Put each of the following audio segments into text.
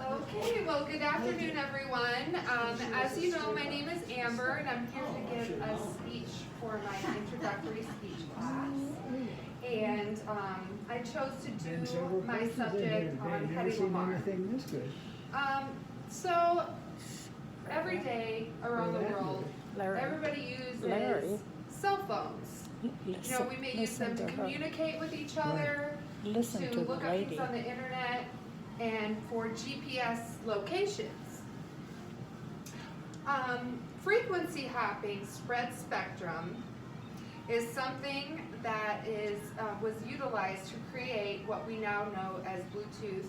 Okay, well, good afternoon, everyone. As you know, my name is Amber, and I'm here to give a speech for my introductory speech class. And I chose to do my subject on Hedy Lamarr. So, every day around the world, everybody uses cell phones. You know, we may use them to communicate with each other, to look up things on the internet, and for GPS locations. Frequency hopping spread spectrum is something that was utilized to create what we now know as Bluetooth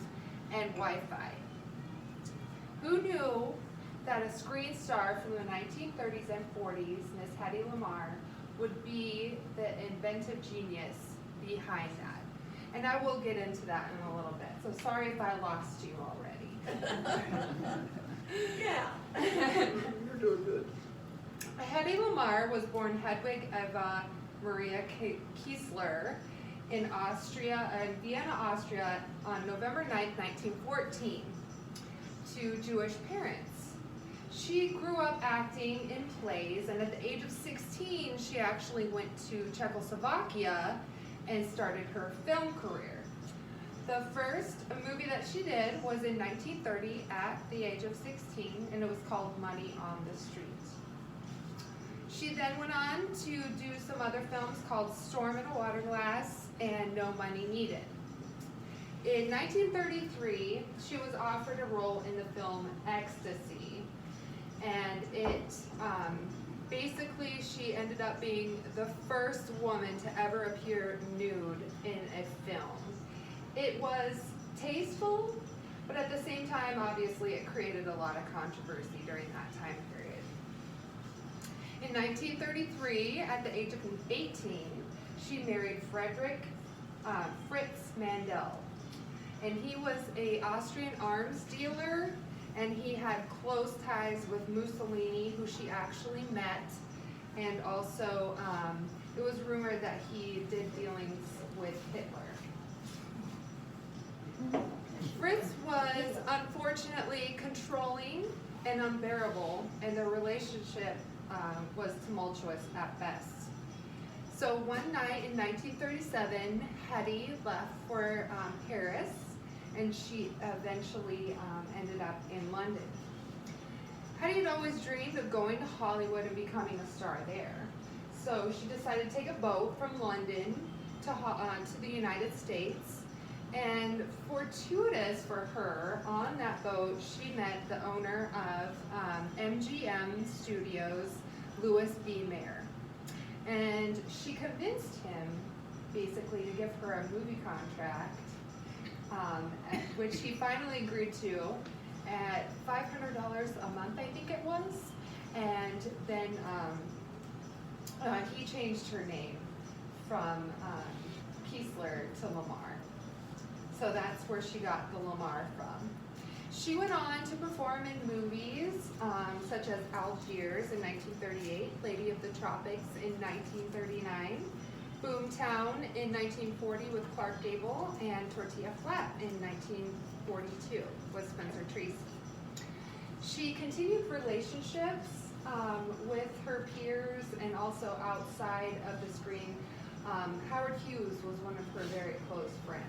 and Wi-Fi. Who knew that a screen star from the 1930s and 40s, Miss Hedy Lamarr, would be the inventive genius behind that? And I will get into that in a little bit. So sorry if I lost you already. Yeah. You're doing good. Hedy Lamarr was born Hedwig Eva Maria Kiesler in Vienna, Austria on November 9, 1914, to Jewish parents. She grew up acting in plays, and at the age of 16, she actually went to Czechoslovakia and started her film career. The first movie that she did was in 1930 at the age of 16, and it was called Money on the Street. She then went on to do some other films called Storm in a Water Glass and No Money Needed. In 1933, she was offered a role in the film Ecstasy, and basically, she ended up being the first woman to ever appear nude in a film. It was tasteful, but at the same time, obviously, it created a lot of controversy during that time period. In 1933, at the age of 18, she married Fritz Mandel, and he was an Austrian arms dealer, and he had close ties with Mussolini, who she actually met, and also it was rumored that he did dealings with Hitler. Fritz was unfortunately controlling and unbearable, and their relationship was tumultuous at best. So one night in 1937, Hedy left for Paris, and she eventually ended up in London. Hedy had always dreamed of going to Hollywood and becoming a star there. So she decided to take a boat from London to the United States. And fortuitous for her, on that boat, she met the owner of MGM Studios, Louis B. Mayer. And she convinced him, basically, to give her a movie contract, which he finally agreed to at $500 a month, I think it was. And then he changed her name from Kiesler to Lamarr. So that's where she got the Lamarr from. She went on to perform in movies such as Algiers in 1938, Lady of the Tropics in 1939, Boomtown in 1940 with Clark Gable, and Tortilla Flat in 1942 with Spencer Tracy. She continued relationships with her peers and also outside of the screen. Howard Hughes was one of her very close friends.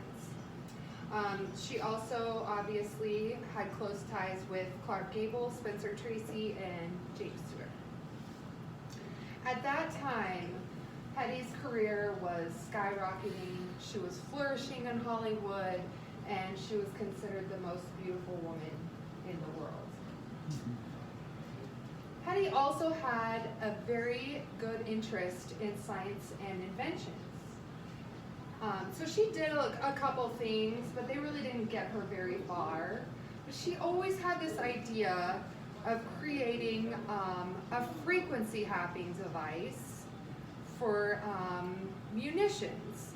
She also obviously had close ties with Clark Gable, Spencer Tracy, and James Stewart. At that time, Hedy's career was skyrocketing. She was flourishing in Hollywood, and she was considered the most beautiful woman in the world. Hedy also had a very good interest in science and inventions. So she did a couple things, but they really didn't get her very far. But she always had this idea of creating a frequency hopping device for munitions.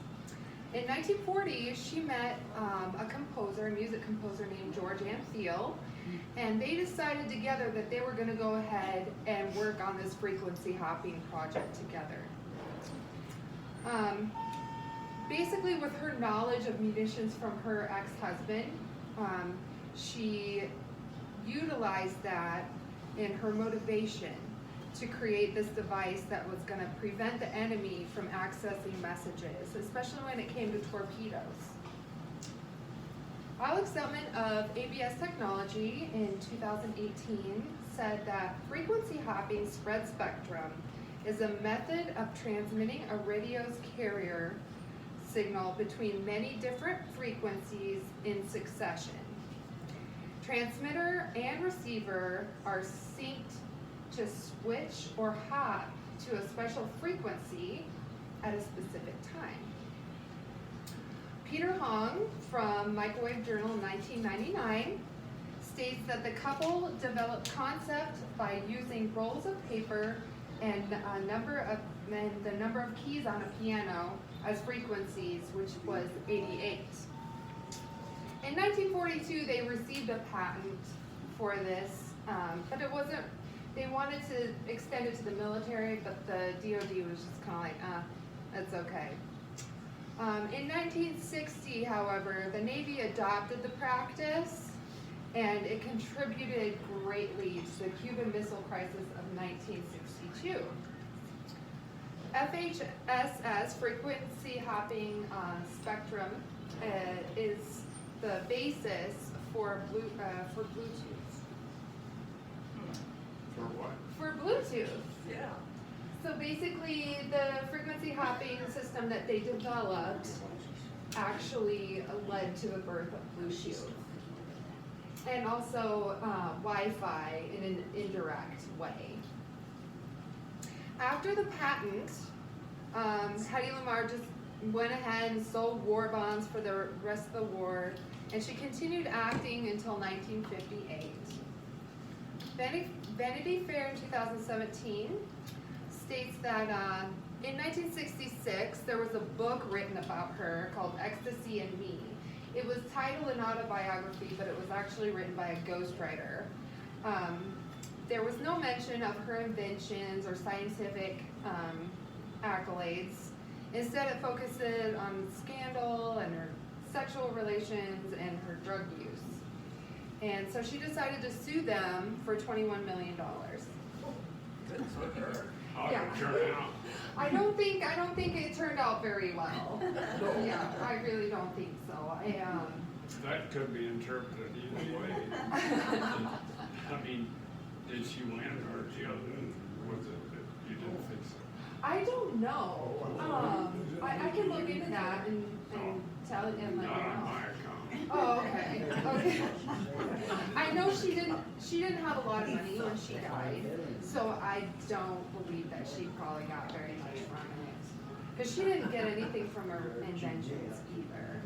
In 1940, she met a music composer named George Antheil, and they decided together that they were going to go ahead and work on this frequency hopping project together. basically with her knowledge of munitions from her ex-husband, she utilized that in her motivation to create this device that was going to prevent the enemy from accessing messages, especially when it came to torpedoes. Alex Zeltman of ABS Technology in 2018 said that frequency hopping spread spectrum is a method of transmitting a radio's carrier signal between many different frequencies in succession. Transmitter and receiver are synced to switch or hop to a special frequency at a specific time. Peter Hong from Microwave Journal in 1999 states that the couple developed concept by using rolls of paper and the number of keys on a piano as frequencies, which was 88. In 1942, they received a patent for this, but it wasn't. They wanted to extend it to the military, but the DoD was just kind of like, that's okay. In 1960, however, the Navy adopted the practice, and it contributed greatly to the Cuban Missile Crisis of 1962. FHSS, frequency hopping spectrum, is the basis for Bluetooth. For what? For Bluetooth. Yeah. So basically, the frequency hopping system that they developed actually led to the birth of Bluetooth. And also Wi-Fi in an indirect way. After the patent, Hedy Lamarr just went ahead and sold war bonds for the rest of the war, and she continued acting until 1958. Vanity Fair in 2017 states that in 1966 there was a book written about her called Ecstasy and Me. It was titled an autobiography, but it was actually written by a ghostwriter. There was no mention of her inventions or scientific accolades. Instead, it focuses on scandal and her sexual relations and her drug use. And so she decided to sue them for $21 million. Good for her. How Yeah. did it turn out? I don't think it turned out very well. Yeah, I really don't think so. That could be interpreted either way. I mean, did she win or was it that you didn't think so? I don't know. I can look into that and tell you and let you Not on know. my account. Oh, okay. Okay. I know she didn't have a lot of money when she died, so I don't believe that she probably got very much from it. Because she didn't get anything from her inventions either.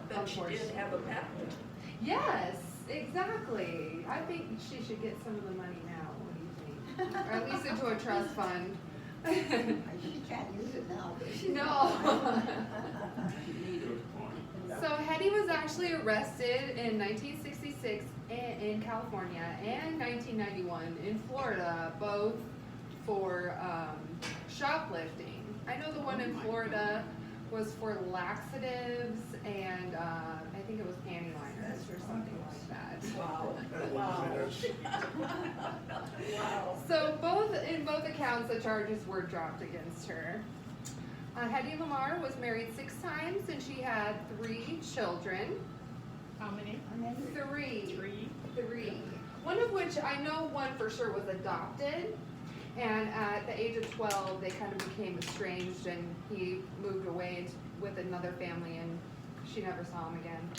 But she did have a patent. Yes, exactly. I think she should get some of the money now. What do you think? Or at least into a trust fund. She can't use it now. No. Good point. So Hedy was actually arrested in 1966 in California and 1991 in Florida, both for shoplifting. I know the one in Florida was for laxatives and I think it was panty liners or something like that. Wow. Wow. Wow. So in both accounts, the charges were dropped against her. Hedy Lamarr was married 6 times and she had 3 children. How many? Three. Three. One of which I know one for sure was adopted. And at the age of 12, they kind of became estranged and he moved away with another family and she never saw him again.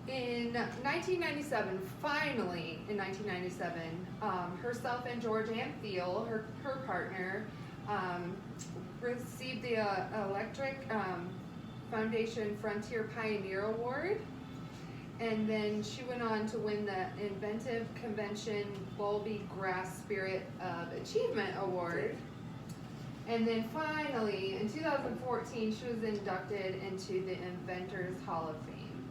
In 1997, finally in 1997, herself and George Ann Thiel, her partner, received the Electric Foundation Frontier Pioneer Award. And then she went on to win the Inventive Convention Bowlby Grass Spirit of Achievement Award. And then finally, in 2014, she was inducted into the Inventors Hall of Fame,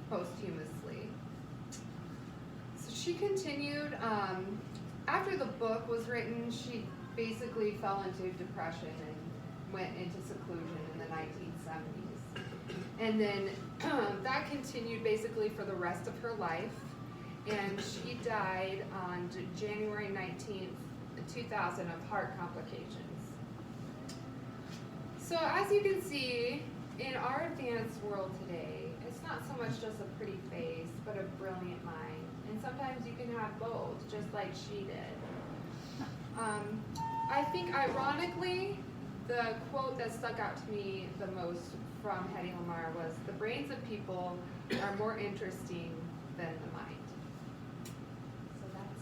posthumously. So she continued, after the book was written, she basically fell into depression and went into seclusion in the 1970s. And then that continued basically for the rest of her life. And she died on January 19th, 2000 of heart complications. So as you can see, in our advanced world today, it's not so much just a pretty face, but a brilliant mind. And sometimes you can have both, just like she did. I think ironically, the quote that stuck out to me the most from Hedy Lamarr was, "The brains of people are more interesting than the mind."